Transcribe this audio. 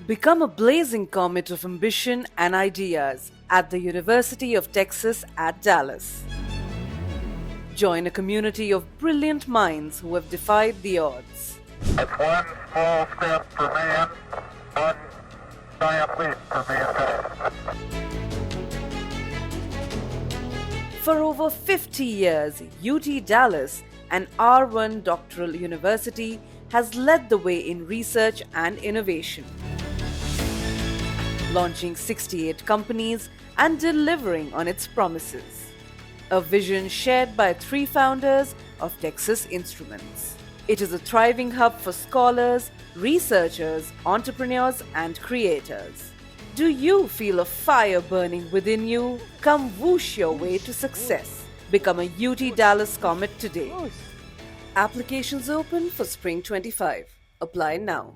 Become a blazing comet of ambition and ideas at the University of Texas at Dallas. Join a community of brilliant minds who have defied the odds. It's one small step for man, one giant leap for mankind. For over 50 years, UT Dallas, an R1 doctoral university, has led the way in research and innovation, launching 68 companies and delivering on its promises. A vision shared by 3 founders of Texas Instruments. It is a thriving hub for scholars, researchers, entrepreneurs, and creators. Do you feel a fire burning within you? Come whoosh your way to success. Become a UT Dallas Comet today. Applications open for Spring 25. Apply now.